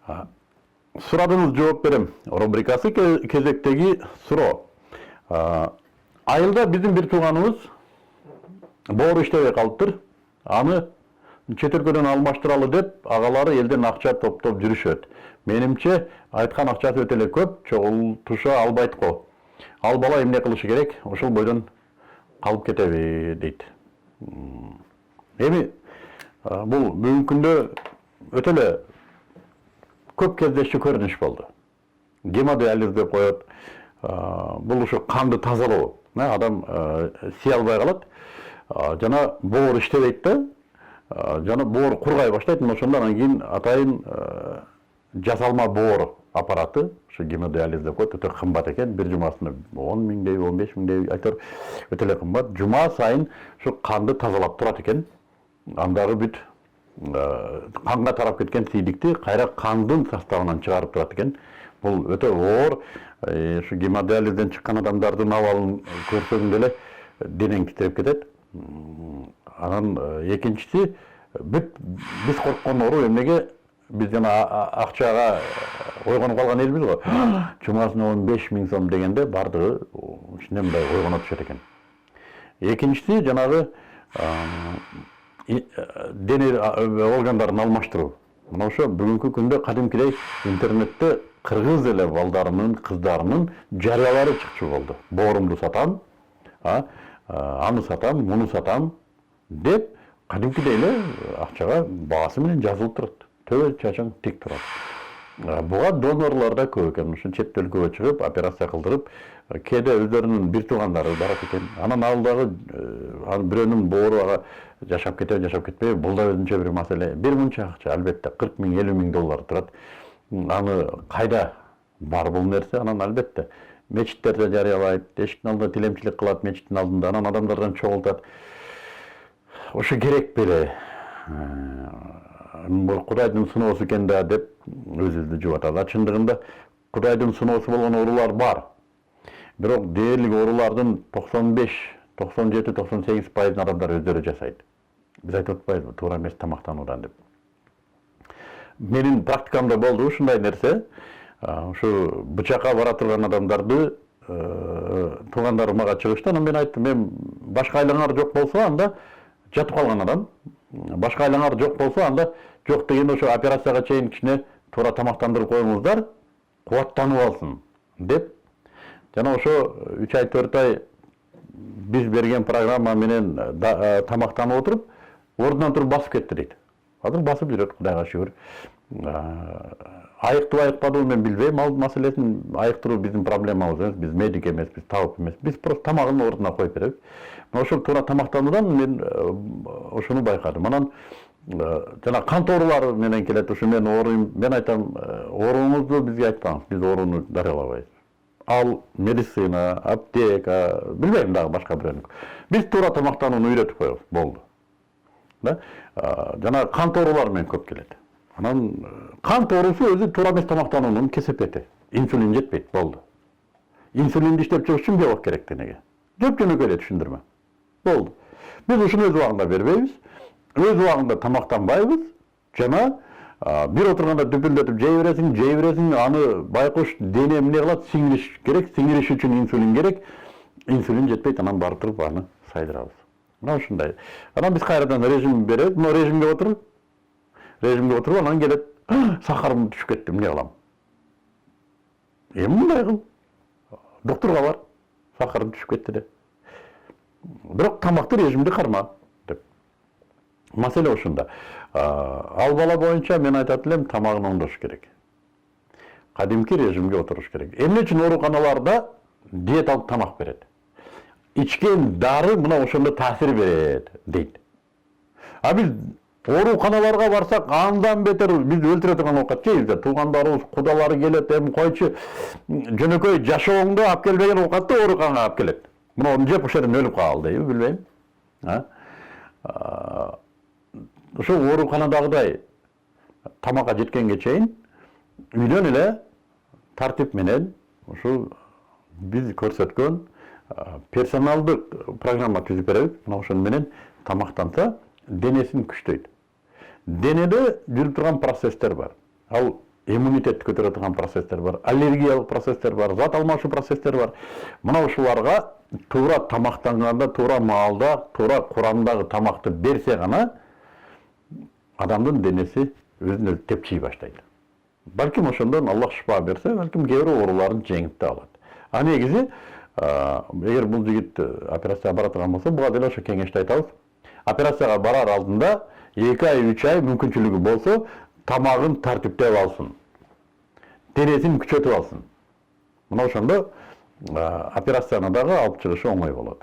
Сурадыңыз, жооп берем. Рубрикасы кезектеги суроо. Айылда биздин бир тууганыбыз боору иштебей калыптыр. Аны чет өлкөдөн алмаштыралы деп, агалары элден акча топтоп жүрүшөт. Менимче, айткан акчасы өтө эле көп, чогултуша албайт го. Ал бала эмне кылышы керек? Ошол бойдон калып кетеби дейт. Эми бул бүгүнкү күндө өтө эле көп кездешчү көрүнүш болду. Гемодиализ деп коет. Бул ушу канды тазалоо. Адам сый албай калат. Жана боор иштебейт да. Жана боор кургай баштайт. Ошондо анан кийин атайын жасалма боор аппараты, ушу гемодиализ деп коет, өтө кымбат экен. Бир жумасына 10 миңдей, 15 миңдей, айтор өтө эле кымбат. Жума сайын ушу канды тазалап турат экен. Андагы бүт канга тарап кеткен сийдикти кайра кандын составынан чыгарып турат экен. Бул өтө оор. Ушу гемодиализден чыккан адамдардын абалын көрсөң деле денең титиреп кетет. Анан экинчиси, биз корккон оору эмнеге биз жана акчага ойгонуп калган элбиз го. Жумасына 15 миң сом дегенде бардыгы ичинен мындай ойгоно түшөт экен. Экинчиси жанагы дене органдарын алмаштыруу. Мына ошо бүгүнкү күндө кадимкидей интернетте кыргыз эле балдарынын, кыздарынын жарыялары чыкчу болду. Боорумду сатам, аны сатам, муну сатам деп кадимкидей эле акчага баасы менен жазылып турат. Төбө чачаң тик турат. Буга донорлор да көп экен. Ошо чет өлкөгө чыгып, операция кылдырып, кээде өздөрүнүн бир туугандары барат экен. Анан ал дагы бирөөнүн боору жашап кетеби, жашап кетпейби, бул да өзүнчө бир маселе. Бир мынча акча, албетте, 40 миң, 50 миң доллар турат. Аны кайда бар бул нерсе? Анан албетте мечиттерде жарыялайт, эшиктин алдында тилемчилик кылат, мечиттин алдында, анан адамдардан чогултат. Ошо керек беле? Бул Кудайдын сыноосу экен да деп өзүбүздү жубатат. Чындыгында Кудайдын сыноосу болгон оорулар бар. Бирок дээрлик оорулардын 95, 97, 98% адамдар өздөрү жасайт. Биз айтып атпайбызбы, туура эмес тамактануудан деп. Менин практикамда болду ушундай нерсе. Ушу бычакка бара турган адамдарды туугандарым мага чыгышты. Анан мен айттым, мен башка айлаңар жок болсо, анда жатып калган адам. Башка айлаңар жок болсо, анда жок дегенде ошо операцияга чейин кичине туура тамактандырып коюңуздар, кубаттанып алсын деп. Жана ошо 3 ай 4 ай биз берген программа менен тамактанып отуруп, ордунан туруп басып кетти дейт. Азыр басып жүрөт, Кудайга шүгүр. Айыктыбы, айыкпадыбы мен билбейм. Ал маселесин айыктыруу биздин проблемабыз эмес, биз медик эмеспиз, табып эмес. Биз просто тамагын ордуна коюп беребиз. Ошол туура тамактануудан мен ошону байкадым. Анан жана кан оорулары менен келет. Ушу мен ооруйм, мен айтам, ооруңузду бизге айтпаңыз, биз ооруну дарыялабайбыз. Ал медицина, аптека, билбейм дагы башка бирөөнү. Биз туура тамактанууну үйрөтүп коебуз, болду. Жана кан оорулары менен көп келет. Анан кан оорусу өзү туура эмес тамактануунун кесепети. Инсулин жетпейт, болду. Инсулинди иштеп чыгыш үчүн белок керек денеге. Жөп-жөнөкөй эле түшүндүрмө. Болду. Биз ушуну өз убагында бербейбиз, өз убагында тамактанбайбыз, жана бир отурганда дүпүлдөтүп жей бересиң, аны байкуш дене эмне кылат, сиңириш керек, сиңириш үчүн инсулин керек. Инсулин жетпейт, анан барып туруп аны сайдырабыз. Мына ушундай. Анан биз кайрадан режим беребиз, мына режимге отуруп, анан келет, сахарым түшүп кетти, эмне кылам? Эми мындай кыл. Доктурга бар, сахарым түшүп кетти деп. Бирок тамакты режимди карма деп. Маселе ушунда. Ал бала боюнча мен айтат элем, тамагын оңдош керек. Кадимки режимге отуруш керек. Эмне үчүн ооруканаларда диеталык тамак берет? Ичкен дары мына ошондо таасир берет дейт. Биз ооруканаларга барсак, андан бетер биз өлтүрө турган оокат жейбиз. Туугандарыбыз, кудалары келет, эми койчу жөнөкөй жашооңдо алып келбеген оокатты ооруканага алып келет. Муну жеп ошол жерден өлүп калалы дейби, билбейм. Ошо ооруканадагыдай тамакка жеткенге чейин үйдөн эле тартип менен ушу биз көрсөткөн персоналдык программа түзүп беребиз. Мына ошону менен тамактанса, денесин күчтөйт. Денеде жүрүп турган процесстер бар. Ал иммунитетти көтөрө турган процесстер бар, аллергиялык процесстер бар, зат алмашуу процесстер бар. Мына ушуларга туура тамактанганда, туура маалда, туура курамдагы тамакты берсе гана адамдын денеси өзүн өзү тепчий баштайт. Балким ошондон Аллах шифа берсе, балким кээ бир ооруларын жеңип да алат. А негизи, эгер бул жигит операцияга бара турган болсо, буга деле ошо кеңешти айтабыз. Операцияга барар алдында 2 ай, 3 ай мүмкүнчүлүгү болсо, тамагын тартиптеп алсын. Денесин күчөтүп алсын. Мына ошондо операцияны дагы алып чыгышы оңой болот.